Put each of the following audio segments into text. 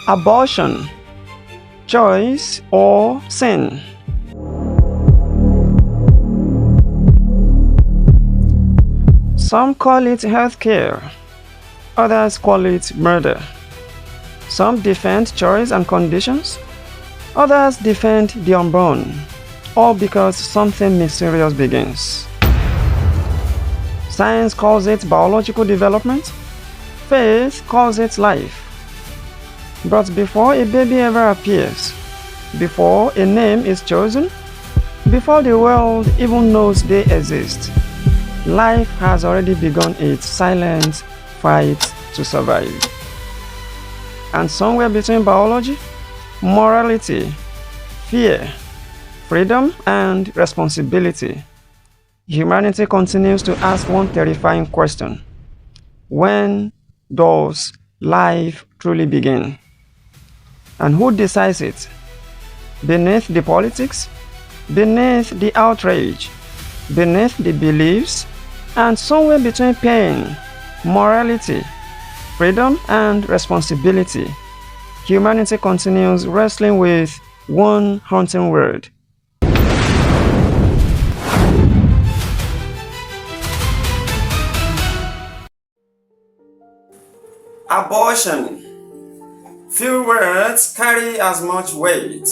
Abortion, choice or sin? Some call it healthcare, others call it murder. Some defend choice and conditions, others defend the unborn, all because something mysterious begins. Science calls it biological development, faith calls it life. But before a baby ever appears, before a name is chosen, before the world even knows they exist, life has already begun its silent fight to survive. And somewhere between biology, morality, fear, freedom, and responsibility, humanity continues to ask one terrifying question: when does life truly begin? And who decides it? Beneath the politics, beneath the outrage, beneath the beliefs, and somewhere between pain, morality, freedom, and responsibility, humanity continues wrestling with one haunting word: abortion. Few words carry as much weight.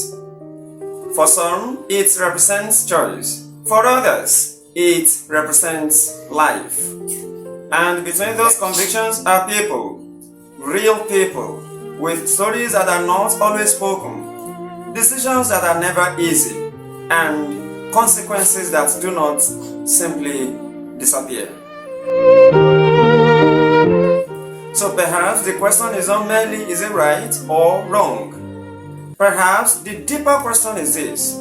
For some, it represents choice. For others, it represents life. And between those convictions are people, real people, with stories that are not always spoken, decisions that are never easy, and consequences that do not simply disappear. So perhaps the question is not merely is it right or wrong. Perhaps the deeper question is this: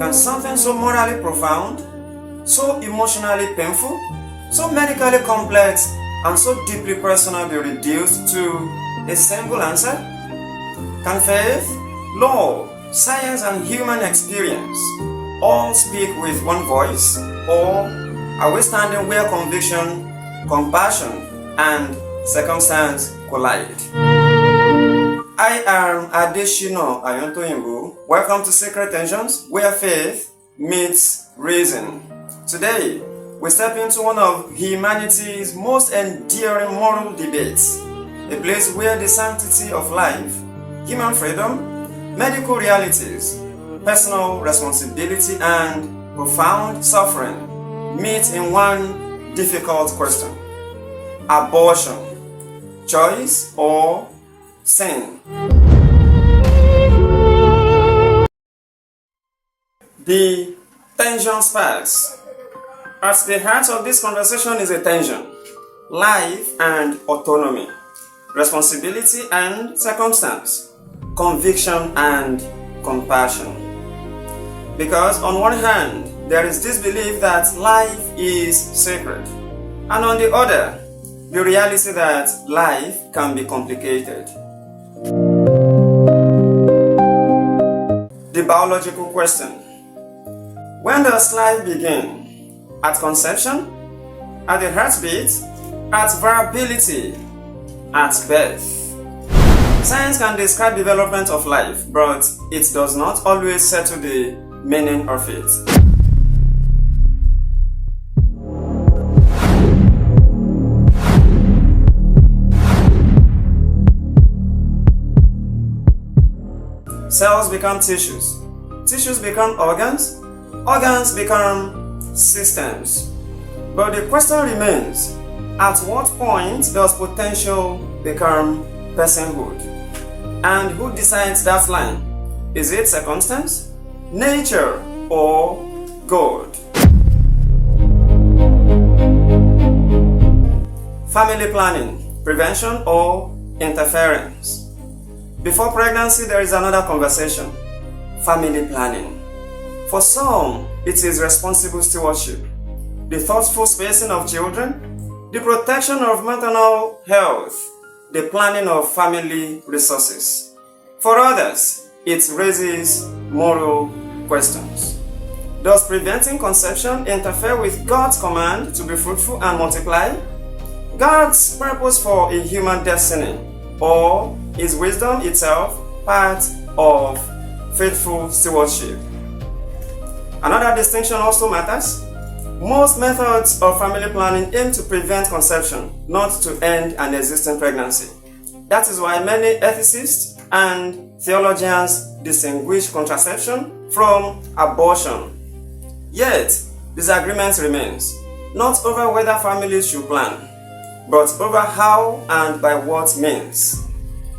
can something so morally profound, so emotionally painful, so medically complex, and so deeply personal be reduced to a single answer? Can faith, law, science, and human experience all speak with one voice? Or are we standing where conviction, compassion, and circumstance collide? I am Adesina Ayantoyinbo. Welcome to Sacred Tensions, where faith meets reason. Today, we step into one of humanity's most enduring moral debates, a place where the sanctity of life, human freedom, medical realities, personal responsibility, and profound suffering meet in one difficult question: abortion, choice or sin? The tension sparks. At the heart of this conversation is a tension: life and autonomy, responsibility and circumstance, conviction and compassion. Because on one hand, there is this belief that life is sacred, and on the other, the reality that life can be complicated. The biological question: when does life begin? At conception? At the heartbeat? At viability? At birth? Science can describe development of life, but it does not always settle the meaning of it. Cells become tissues, tissues become organs, organs become systems. But the question remains: at what point does potential become personhood? And who decides that line? Is it circumstance, nature, or God? Family planning, prevention, or interference? Before pregnancy, there is another conversation: family planning. For some, it is responsible stewardship, the thoughtful spacing of children, the protection of maternal health, the planning of family resources. For others, it raises moral questions. Does preventing conception interfere with God's command to be fruitful and multiply? God's purpose for a human destiny? Or is wisdom itself part of faithful stewardship? Another distinction also matters. Most methods of family planning aim to prevent conception, not to end an existing pregnancy. That is why many ethicists and theologians distinguish contraception from abortion. Yet, disagreement remains, not over whether families should plan, but over how and by what means.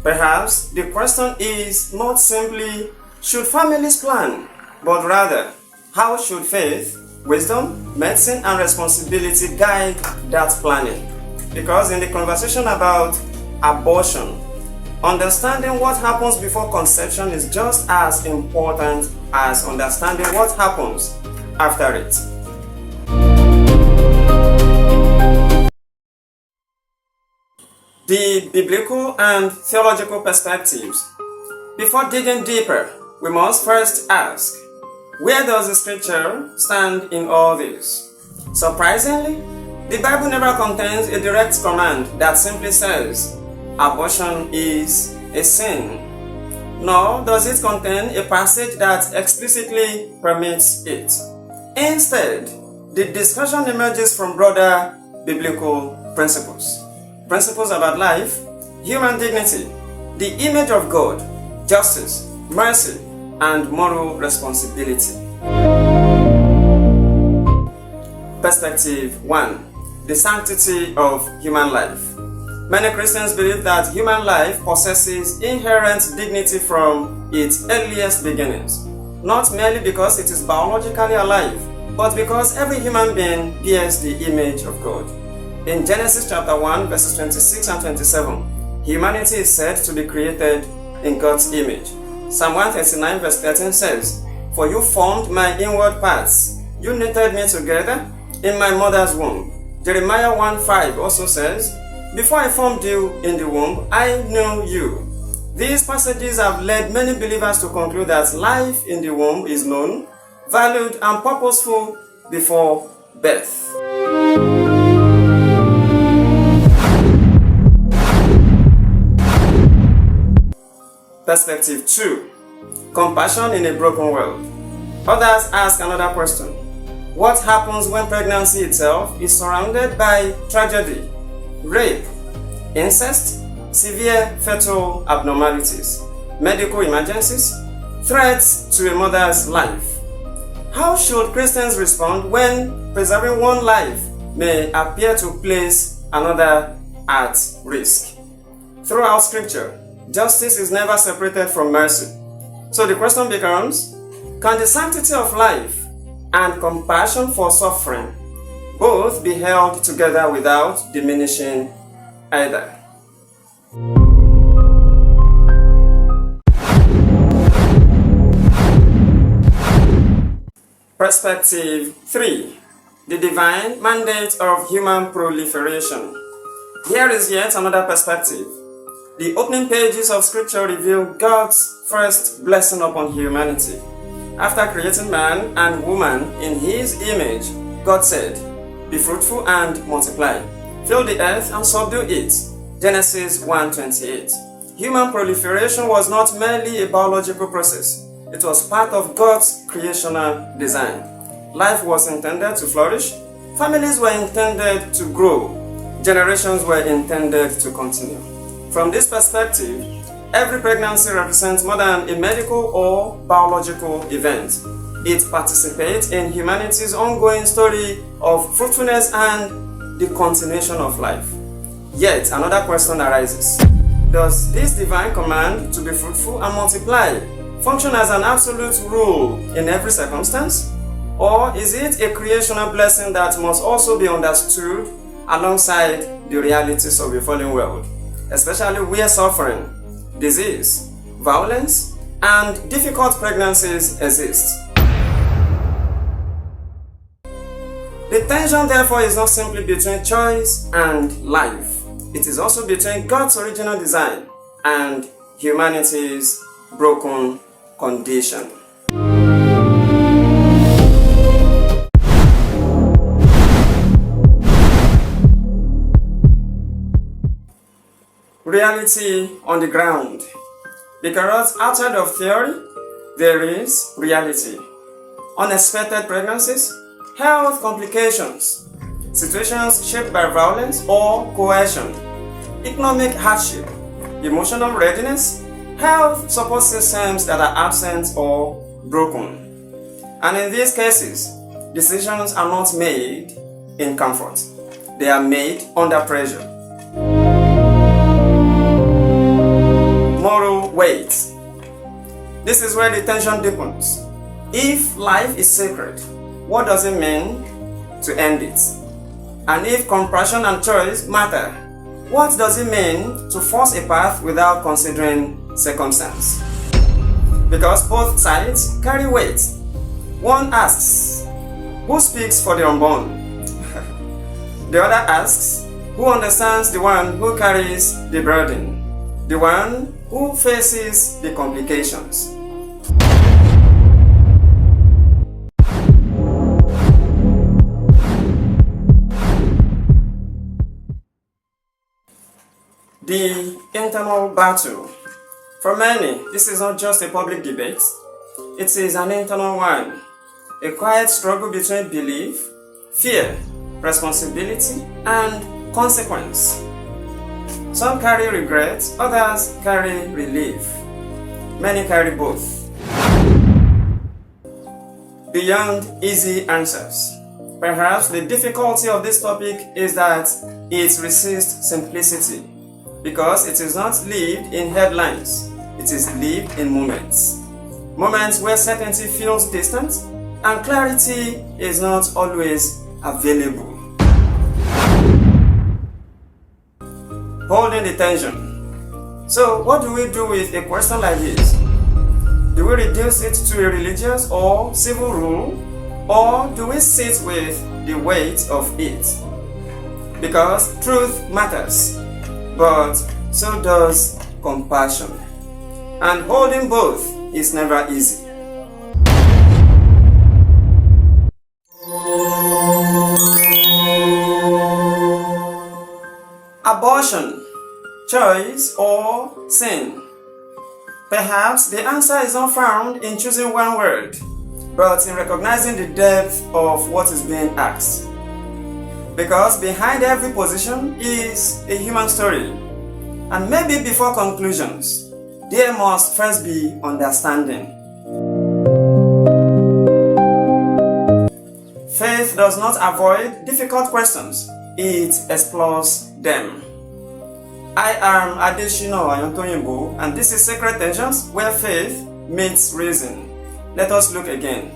Perhaps the question is not simply, should families plan, but rather, how should faith, wisdom, medicine, and responsibility guide that planning? Because in the conversation about abortion, understanding what happens before conception is just as important as understanding what happens after it. The biblical and theological perspectives. Before digging deeper, we must first ask, where does the scripture stand in all this? Surprisingly, the Bible never contains a direct command that simply says, abortion is a sin. Nor does it contain a passage that explicitly permits it. Instead, the discussion emerges from broader biblical principles. Principles about life, human dignity, the image of God, justice, mercy, and moral responsibility. Perspective 1. The sanctity of human life. Many Christians believe that human life possesses inherent dignity from its earliest beginnings, not merely because it is biologically alive, but because every human being bears the image of God. In Genesis chapter 1, verses 26 and 27, humanity is said to be created in God's image. Psalm 139 verse 13 says, "For you formed my inward parts, you knitted me together in my mother's womb." Jeremiah 1:5 also says, "Before I formed you in the womb, I knew you." These passages have led many believers to conclude that life in the womb is known, valued, and purposeful before birth. Perspective 2. Compassion in a broken world. Others ask another question. What happens when pregnancy itself is surrounded by tragedy, rape, incest, severe fetal abnormalities, medical emergencies, threats to a mother's life? How should Christians respond when preserving one life may appear to place another at risk? Throughout Scripture, justice is never separated from mercy. So the question becomes, can the sanctity of life and compassion for suffering both be held together without diminishing either? Perspective 3. The divine mandate of human proliferation. Here is yet another perspective. The opening pages of Scripture reveal God's first blessing upon humanity. After creating man and woman in His image, God said, "Be fruitful and multiply, fill the earth and subdue it." Genesis 1:28. Human proliferation was not merely a biological process. It was part of God's creational design. Life was intended to flourish, families were intended to grow, generations were intended to continue. From this perspective, every pregnancy represents more than a medical or biological event. It participates in humanity's ongoing story of fruitfulness and the continuation of life. Yet another question arises. Does this divine command to be fruitful and multiply function as an absolute rule in every circumstance? Or is it a creational blessing that must also be understood alongside the realities of a fallen world, especially where suffering, disease, violence, and difficult pregnancies exist? The tension, therefore, is not simply between choice and life. It is also between God's original design and humanity's broken condition. reality on the ground. Because outside of theory, there is reality. Unexpected pregnancies, health complications, situations shaped by violence or coercion, economic hardship, emotional readiness, health support systems that are absent or broken. And in these cases, decisions are not made in comfort. They are made under pressure. Moral weight. This is where the tension deepens. If life is sacred, what does it mean to end it? And if compassion and choice matter, what does it mean to force a path without considering circumstance? Because both sides carry weight. One asks, who speaks for the unborn? The other asks, who understands the one who carries the burden? The one who faces the complications? The internal battle. For many, this is not just a public debate, it is an internal one. A quiet struggle between belief, fear, responsibility, and consequence. Some carry regret, others carry relief. Many carry both. Beyond easy answers. Perhaps the difficulty of this topic is that it resists simplicity. Because it is not lived in headlines, it is lived in moments. Moments where certainty feels distant and clarity is not always available. Holding the tension. So, what do we do with a question like this? Do we reduce it to a religious or civil rule, or do we sit with the weight of it? Because truth matters. But so does compassion. And holding both is never easy. Abortion, choice or sin? Perhaps the answer is not found in choosing one word, but in recognizing the depth of what is being asked. Because behind every position is a human story. And maybe before conclusions, there must first be understanding. Faith does not avoid difficult questions, it explores them. I am Adesina Ayantoyinbo, and this is Sacred Tensions, where faith meets reason. Let us look again.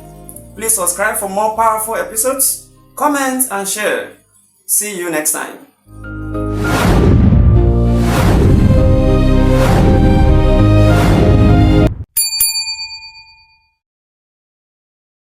Please subscribe for more powerful episodes, comment and share. See you next time.